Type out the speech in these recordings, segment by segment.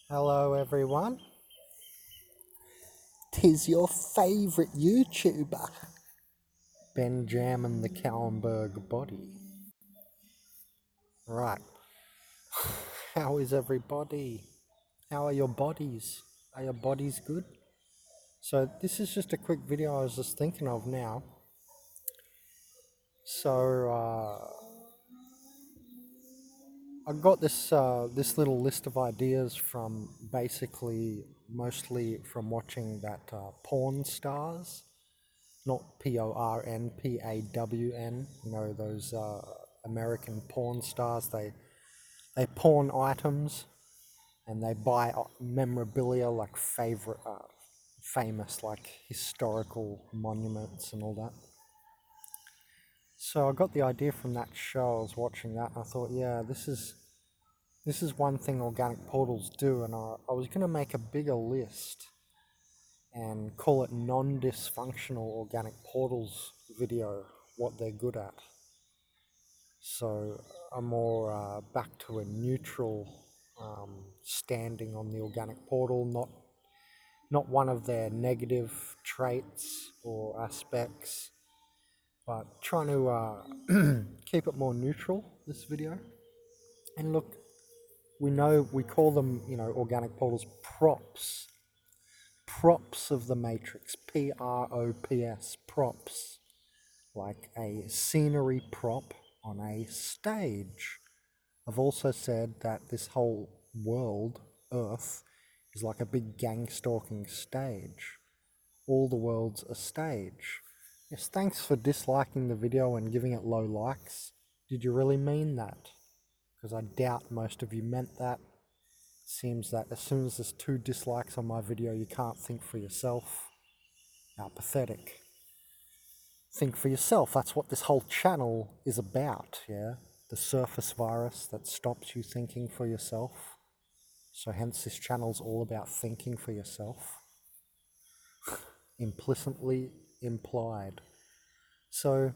Hello everyone, 'tis your favourite YouTuber, Benjamin the Cowenberg Body. Right, how is everybody? How are your bodies? Are your bodies good? So this is just a quick video I was just thinking of now. So I got this little list of ideas from basically mostly from watching that porn stars. Not Porn, Pawn, those American porn stars. They pawn items and they buy memorabilia like famous like historical monuments and all that. So I got the idea from that show. I was watching that and I thought, yeah, this is one thing organic portals do, and I was going to make a bigger list and call it non-dysfunctional organic portals video, what they're good at. So I'm more back to a neutral standing on the organic portal, not one of their negative traits or aspects, but trying to keep it more neutral, this video. And look, we call them, organic portals props of the matrix, PROPS, props, like a scenery prop on a stage. I've also said that this whole world, Earth, is like a big gang stalking stage. All the world's a stage. Yes, thanks for disliking the video and giving it low likes. Did you really mean that? Because I doubt most of you meant that. Seems that as soon as there's 2 dislikes on my video, you can't think for yourself. How pathetic. Think for yourself. That's what this whole channel is about, yeah? The surface virus that stops you thinking for yourself. So hence this channel's all about thinking for yourself. Implicitly implied. So,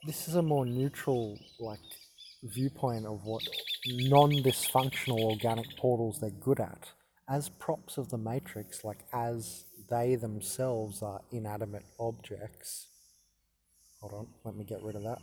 this is a more neutral, viewpoint of what non-dysfunctional organic portals they're good at. As props of the matrix, as they themselves are inanimate objects. Hold on, let me get rid of that.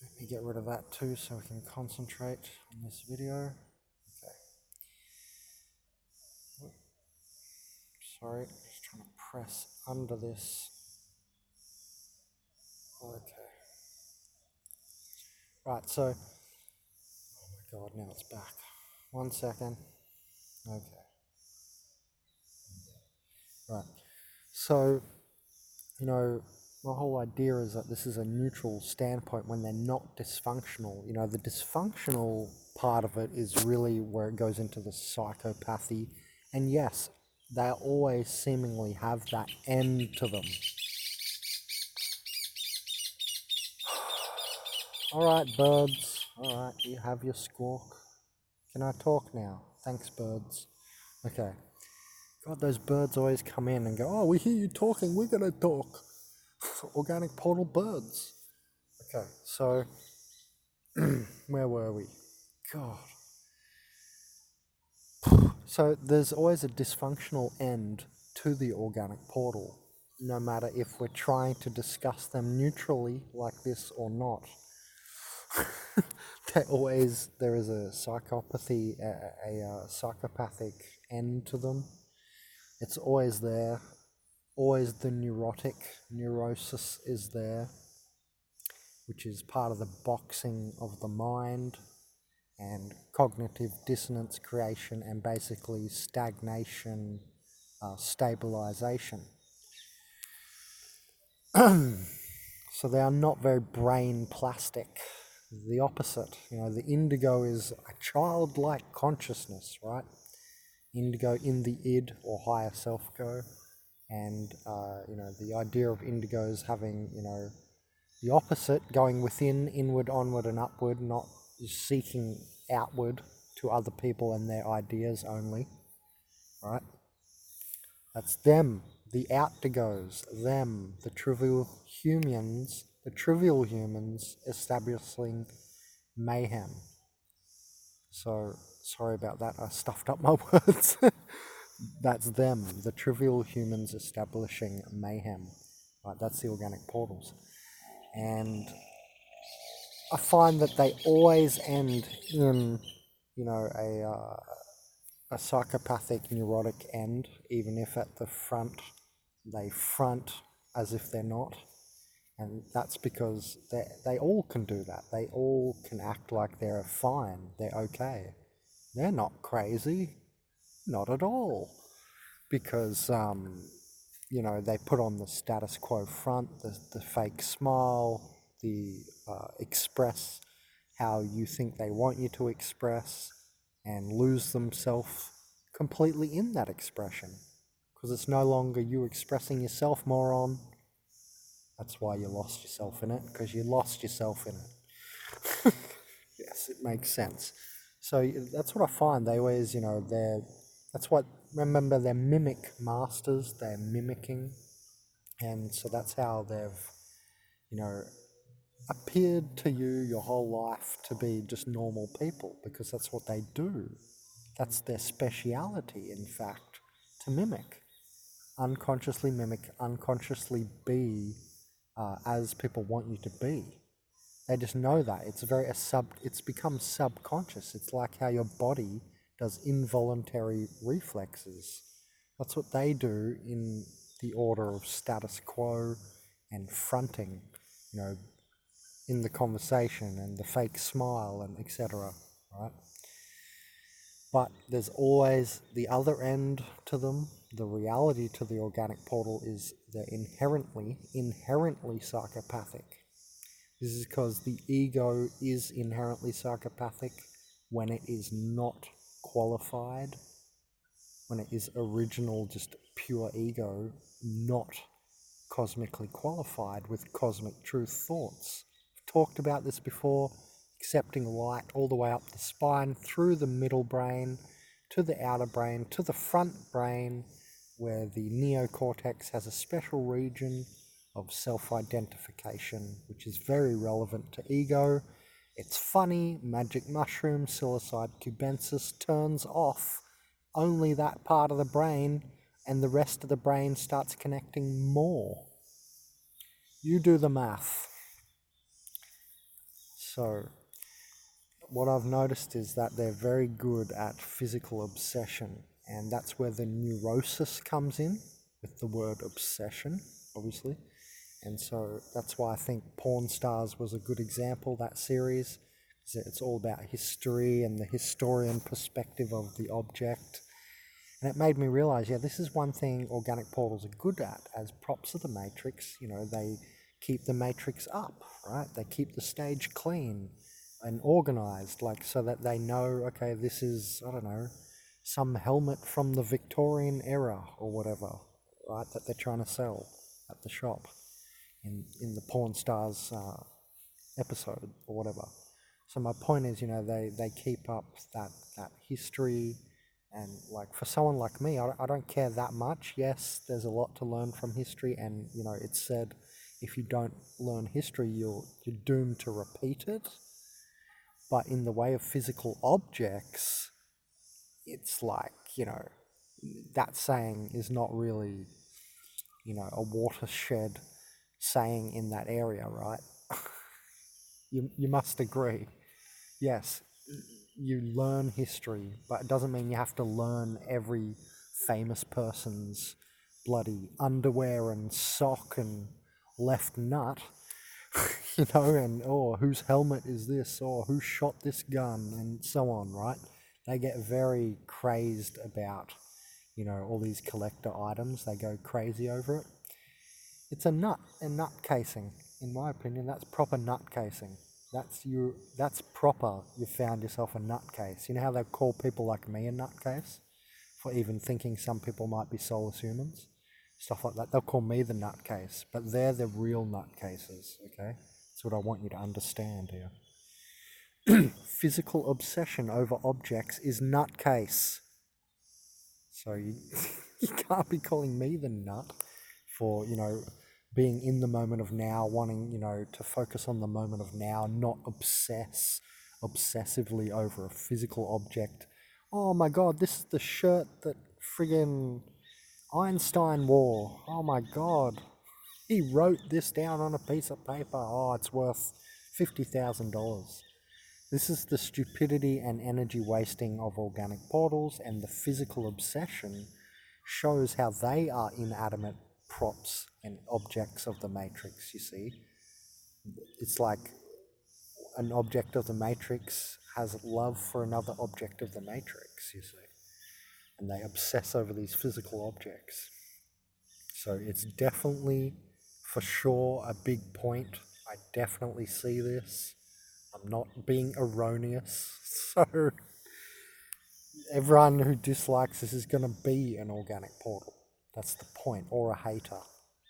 Let me get rid of that too so we can concentrate on this video. Okay. Sorry, just trying to press under this. Okay. Right, so, oh my god, now it's back. 1 second. Okay. Right. So, my whole idea is that this is a neutral standpoint when they're not dysfunctional. The dysfunctional part of it is really where it goes into the psychopathy. And yes, they always seemingly have that end to them. Alright, birds. Alright, you have your squawk. Can I talk now? Thanks, birds. Okay. God, those birds always come in and go, oh, we hear you talking, we're gonna talk. Organic portal birds. Okay, so where were we? God. So there's always a dysfunctional end to the organic portal, no matter if we're trying to discuss them neutrally like this or not. There is a psychopathy, a psychopathic end to them. It's always there. Always the neurosis is there, which is part of the boxing of the mind and cognitive dissonance creation and basically stagnation, stabilization. So they are not very brain plastic. The opposite, the indigo is a childlike consciousness, right? Indigo in the id or higher self go. And, the idea of indigos having, the opposite, going within, inward, onward, and upward, not seeking outward to other people and their ideas only, right? That's them, the outigos, them, the trivial humans the trivial humans establishing mayhem. So, sorry about that, I stuffed up my words. That's them, the trivial humans establishing mayhem. Right, that's the organic portals. And I find that they always end in, a psychopathic, neurotic end, even if at the front they front as if they're not. And that's because they all can do that. They all can act like they're fine, they're okay. They're not crazy, not at all. Because, they put on the status quo front, the fake smile, the express how you think they want you to express, and lose themselves completely in that expression. Because it's no longer you expressing yourself, moron. That's why you lost yourself in it, because you lost yourself in it. Yes, it makes sense. So that's what I find. They always, remember, they're mimic masters, they're mimicking. And so that's how they've, appeared to you your whole life to be just normal people, because that's what they do. That's their speciality, in fact, to mimic. Unconsciously mimic, unconsciously be as people want you to be. They just know that. It's become subconscious. It's like how your body does involuntary reflexes. That's what they do in the order of status quo and fronting, in the conversation and the fake smile and etc. Right? But there's always the other end to them. The reality to the organic portal is they're inherently psychopathic. This is because the ego is inherently psychopathic when it is not qualified, when it is original, just pure ego, not cosmically qualified with cosmic truth thoughts. I've talked about this before, accepting light all the way up the spine, through the middle brain, to the outer brain, to the front brain, where the neocortex has a special region of self-identification, which is very relevant to ego. It's funny, magic mushroom, psilocybe cubensis turns off only that part of the brain, and the rest of the brain starts connecting more. You do the math. So, what I've noticed is that they're very good at physical obsession, and that's where the neurosis comes in, with the word obsession, obviously. And so that's why I think Porn Stars was a good example, that series. It's all about history and the historian perspective of the object. And it made me realize, this is one thing organic portals are good at as props of the matrix. They keep the matrix up, right? They keep the stage clean and organized, so that they know, okay, this is, I don't know, some helmet from the Victorian era or whatever, right, that they're trying to sell at the shop in the Porn Stars episode or whatever. So my point is, they keep up that history, and for someone like me, I don't care that much. Yes, there's a lot to learn from history, and it's said if you don't learn history, you're doomed to repeat it. But in the way of physical objects, it's that saying is not really, a watershed saying in that area, right? You must agree. Yes, you learn history, but it doesn't mean you have to learn every famous person's bloody underwear and sock and left nut, and whose helmet is this, or who shot this gun, and so on, right? They get very crazed about, all these collector items. They go crazy over it. It's a nut casing. In my opinion, that's proper nut casing. That's proper. You found yourself a nutcase. You know how they call people like me a nutcase for even thinking some people might be soulless humans, stuff like that. They'll call me the nutcase, but they're the real nutcases. Okay, that's what I want you to understand here. Physical obsession over objects is nutcase. So you you can't be calling me the nut for being in the moment of now, wanting, to focus on the moment of now, not obsessively over a physical object. Oh my God, this is the shirt that friggin' Einstein wore. Oh my God, he wrote this down on a piece of paper. Oh, it's worth $50,000. This is the stupidity and energy wasting of organic portals, and the physical obsession shows how they are inanimate props and objects of the matrix, you see. It's like an object of the matrix has love for another object of the matrix, you see. And they obsess over these physical objects. So it's definitely, for sure, a big point. I definitely see this. I'm not being erroneous. So everyone who dislikes this is going to be an organic portal. That's the point, or a hater.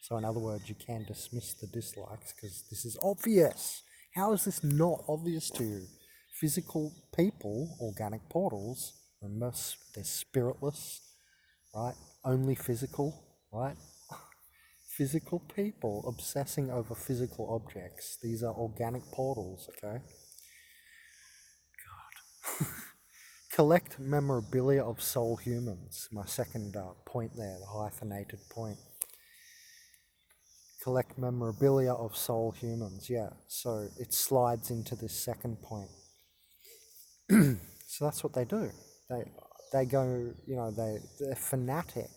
So in other words, you can dismiss the dislikes because this is obvious. How is this not obvious to you? Physical people, organic portals, remember, they're spiritless, right? Only physical, right? Physical people obsessing over physical objects. These are organic portals, okay? God. Collect memorabilia of soul humans. My second point there, the hyphenated point. Collect memorabilia of soul humans, yeah. So it slides into this second point. So that's what they do. They go, they're fanatic,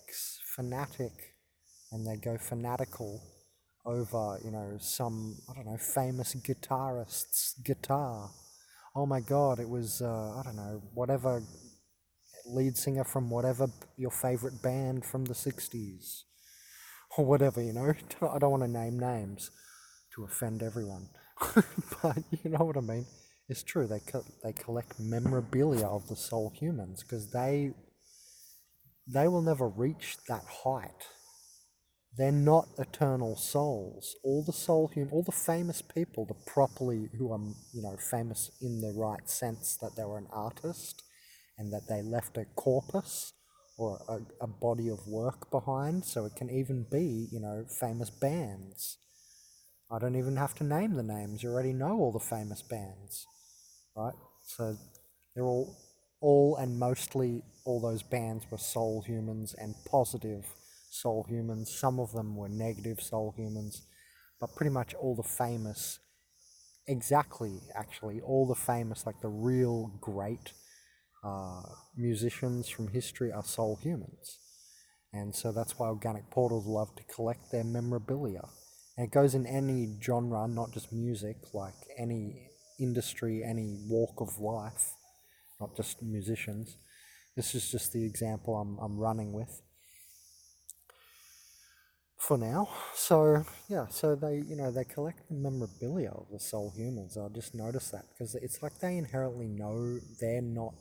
and they go fanatical over, some, I don't know, famous guitarist's guitar. Oh my God, it was, I don't know, whatever lead singer from whatever your favorite band from the 60s. Or whatever, I don't want to name names to offend everyone. But you know what I mean? It's true, they collect memorabilia of the soul humans because they will never reach that height. They're not eternal souls. All the famous people, who are, famous in the right sense that they were an artist and that they left a corpus or a body of work behind. So it can even be, famous bands. I don't even have to name the names. You already know all the famous bands, right? So they're all and mostly all those bands were soul humans and positive soul humans. Some of them were negative soul humans, but pretty much all the famous, actually, all the famous, like the real great musicians from history are soul humans. And so that's why organic portals love to collect their memorabilia. And it goes in any genre, not just music, like any industry, any walk of life, not just musicians. This is just the example I'm running with for now. So yeah, so they collect the memorabilia of the soul humans. I just noticed that because it's like they inherently know they're not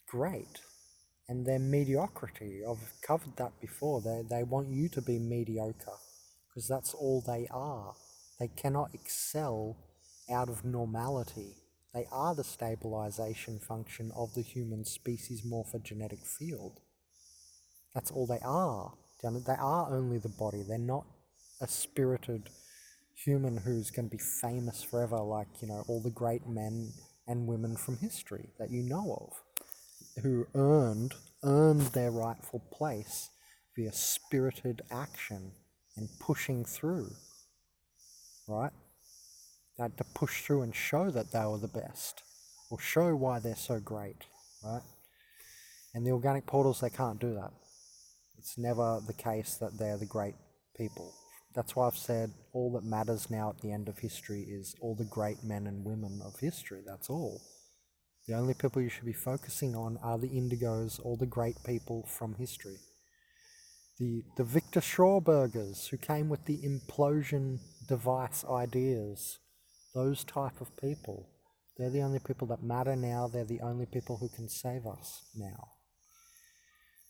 great, and their mediocrity. I've covered that before. They want you to be mediocre because that's all they are. They cannot excel out of normality. They are the stabilization function of the human species morphogenetic field. That's all they are. They are only the body. They're not a spirited human who's going to be famous forever like, all the great men and women from history that you know of, who earned their rightful place via spirited action and pushing through, right? They had to push through and show that they were the best, or show why they're so great, right? And the organic portals, they can't do that. It's never the case that they're the great people. That's why I've said all that matters now at the end of history is all the great men and women of history. That's all. The only people you should be focusing on are the indigos, all the great people from history. The Victor Schaubergers who came with the implosion device ideas, those type of people, they're the only people that matter now. They're the only people who can save us now.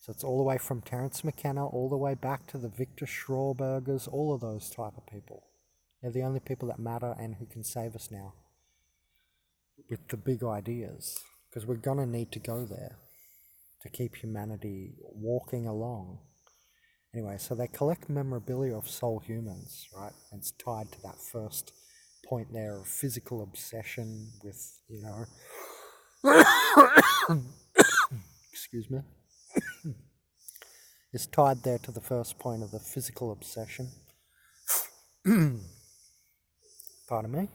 So it's all the way from Terence McKenna all the way back to the Victor Schaubergers, all of those type of people. They're the only people that matter and who can save us now with the big ideas, because we're going to need to go there to keep humanity walking along. Anyway, so they collect memorabilia of soul humans, right? And it's tied to that first point there of physical obsession with, excuse me. It's tied there to the first point of the physical obsession. Pardon me.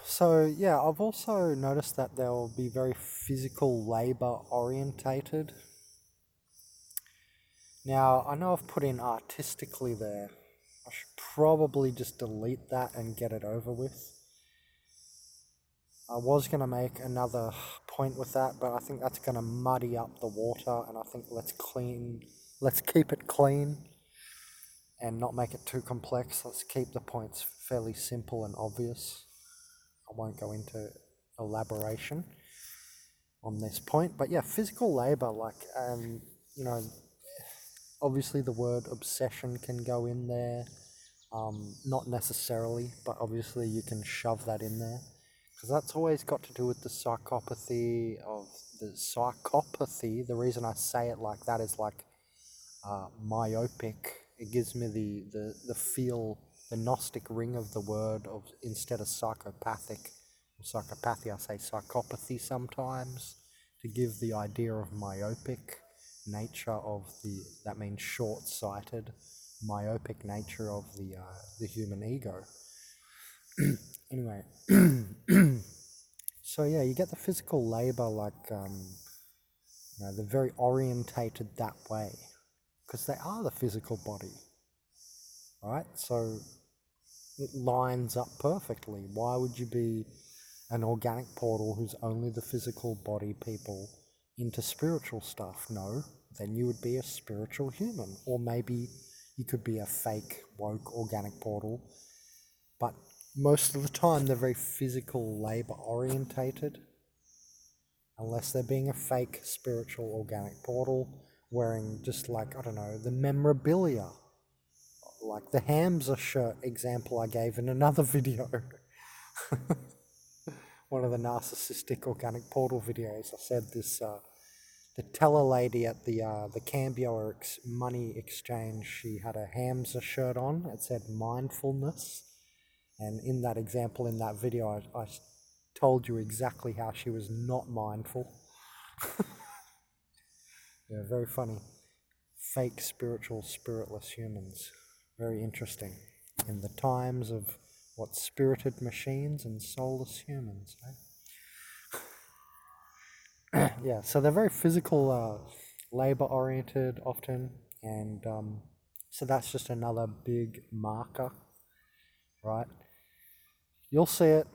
So yeah, I've also noticed that they'll be very physical labor orientated. Now, I know I've put in artistically there. I should probably just delete that and get it over with. I was going to make another point with that, but I think that's going to muddy up the water, and I think let's keep it clean and not make it too complex. Let's keep the points fairly simple and obvious. I won't go into elaboration on this point, but yeah, physical labor, obviously the word obsession can go in there. Not necessarily, but obviously you can shove that in there, because that's always got to do with the psychopathy. The reason I say it like that is like myopic. It gives me the feel, the Gnostic ring of the word of, instead of psychopathic or psychopathy, I say psychopathy sometimes, to give the idea of myopic nature of that means short-sighted, myopic nature of the human ego. Anyway, so yeah, you get the physical labor, they're very orientated that way, because they are the physical body, right? So it lines up perfectly. Why would you be an organic portal who's only the physical body people into spiritual stuff? No, then you would be a spiritual human. Or maybe you could be a fake, woke, organic portal. But most of the time they're very physical labor orientated, unless they're being a fake spiritual organic portal wearing just the memorabilia, like the Hamza shirt example I gave in another video. One of the narcissistic organic portal videos. I said this, the teller lady at the Cambio money exchange, she had a Hamza shirt on. It said Mindfulness. And in that example, in that video, I told you exactly how she was not mindful. Yeah, very funny. Fake spiritual, spiritless humans. Very interesting. In the times of spirited machines and soulless humans, eh? Yeah, so they're very physical, labor-oriented often, and so that's just another big marker, right? You'll see it.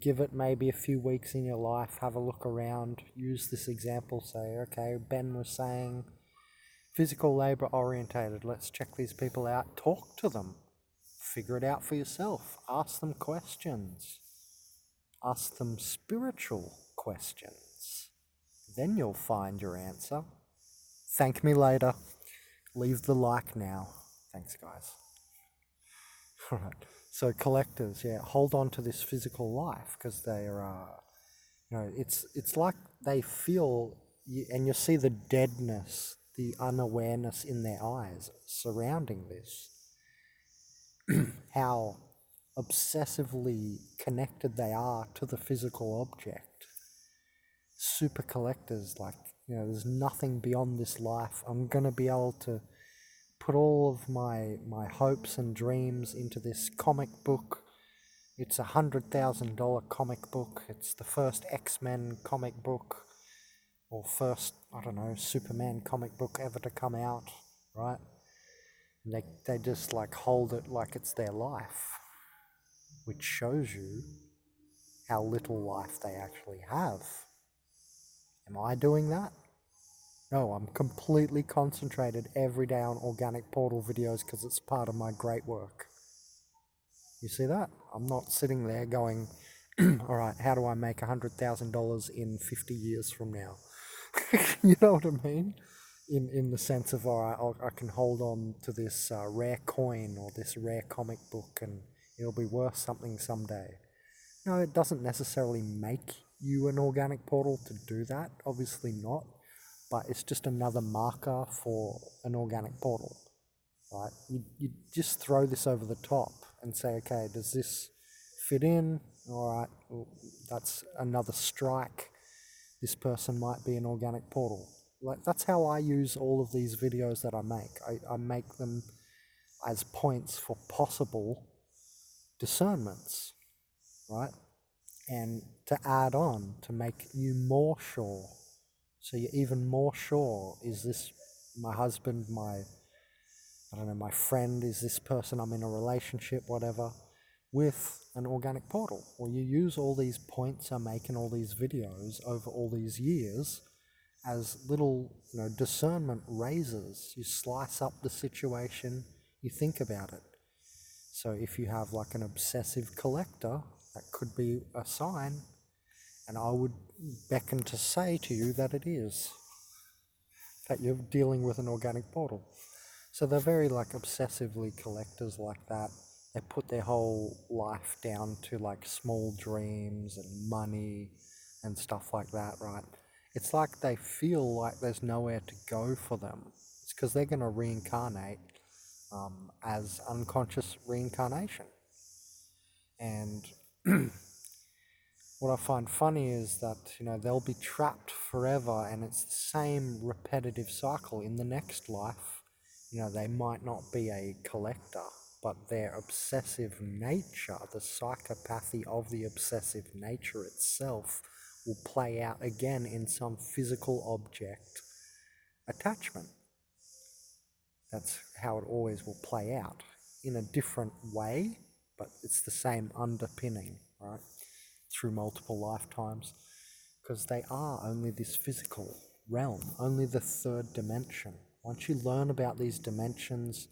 Give it maybe a few weeks in your life, have a look around, use this example, say, okay, Ben was saying physical labor orientated, let's check these people out, talk to them, figure it out for yourself, ask them questions, ask them spiritual questions, then you'll find your answer. Thank me later. Leave the like now. Thanks, guys. All right. So collectors, yeah, hold on to this physical life, because they are, it's like they feel, and you see the deadness, the unawareness in their eyes surrounding this, how obsessively connected they are to the physical object. Super collectors, there's nothing beyond this life. I'm going to be able to put all of my hopes and dreams into this comic book. It's $100,000 comic book. It's the first X-Men comic book, or first, Superman comic book ever to come out, right? And they just hold it like it's their life, which shows you how little life they actually have. Am I doing that? No, I'm completely concentrated every day on organic portal videos because it's part of my great work. You see that? I'm not sitting there going, all right, how do I make $100,000 in 50 years from now? You know what I mean? In the sense of, all right, I can hold on to this rare coin or this rare comic book and it'll be worth something someday. No, it doesn't necessarily make you an organic portal to do that. Obviously not. but it's just another marker for an organic portal, right? You just throw this over the top and say, okay, does this fit in? All right, well, that's another strike. This person might be an organic portal. Like, that's how I use all of these videos that I make. I make them as points for possible discernments, right? And to add on, to make you more sure. So you're even more sure, is this my husband, my friend, is this person I'm in a relationship, whatever, with an organic portal? Well, you use all these points I make in all these videos over all these years as little, discernment raises. You slice up the situation, you think about it. So if you have like an obsessive collector, that could be a sign, and I would beckon to say to you that it is, that you're dealing with an organic portal. So they're very like obsessively collectors like that. They put their whole life down to like small dreams and money and stuff like that, right? It's like they feel like there's nowhere to go for them. It's because they're going to reincarnate as unconscious reincarnation. And what I find funny is that, they'll be trapped forever, and it's the same repetitive cycle in the next life. They might not be a collector, but their obsessive nature, the psychopathy of the obsessive nature itself, will play out again in some physical object attachment. That's how it always will play out, in a different way, but it's the same underpinning, right, through multiple lifetimes, because they are only this physical realm, only the third dimension. Once you learn about these dimensions,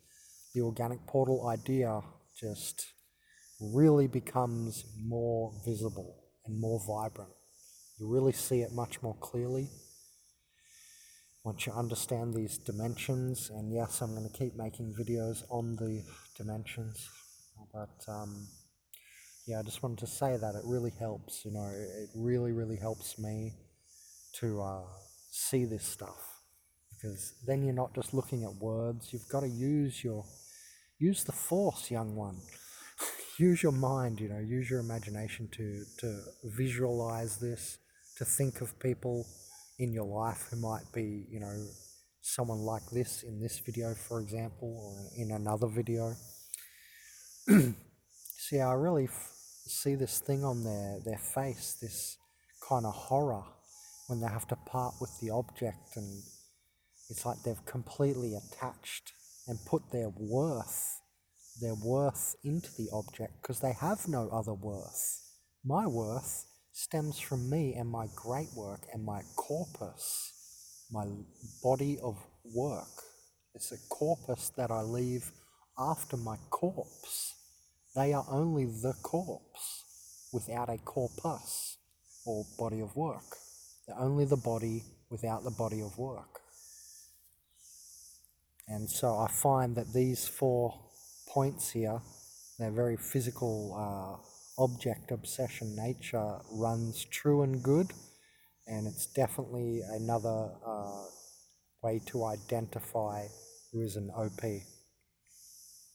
the organic portal idea just really becomes more visible and more vibrant. You really see it much more clearly once you understand these dimensions. And yes, I'm going to keep making videos on the dimensions, but yeah, I just wanted to say that it really helps. It really, really helps me to see this stuff, because then you're not just looking at words. You've got to use the force, young one. Use your mind, use your imagination to visualize this, to think of people in your life who might be, someone like this in this video, for example, or in another video. See, I really see this thing on their face, this kind of horror when they have to part with the object, and it's like they've completely attached and put their worth into the object, because they have no other worth. My worth stems from me and my great work and my corpus, my body of work. It's a corpus that I leave after my corpse. They are only the corpse without a corpus or body of work. They're only the body without the body of work. And so I find that these 4 points here, their very physical object obsession nature runs true and good, and it's definitely another way to identify who is an OP.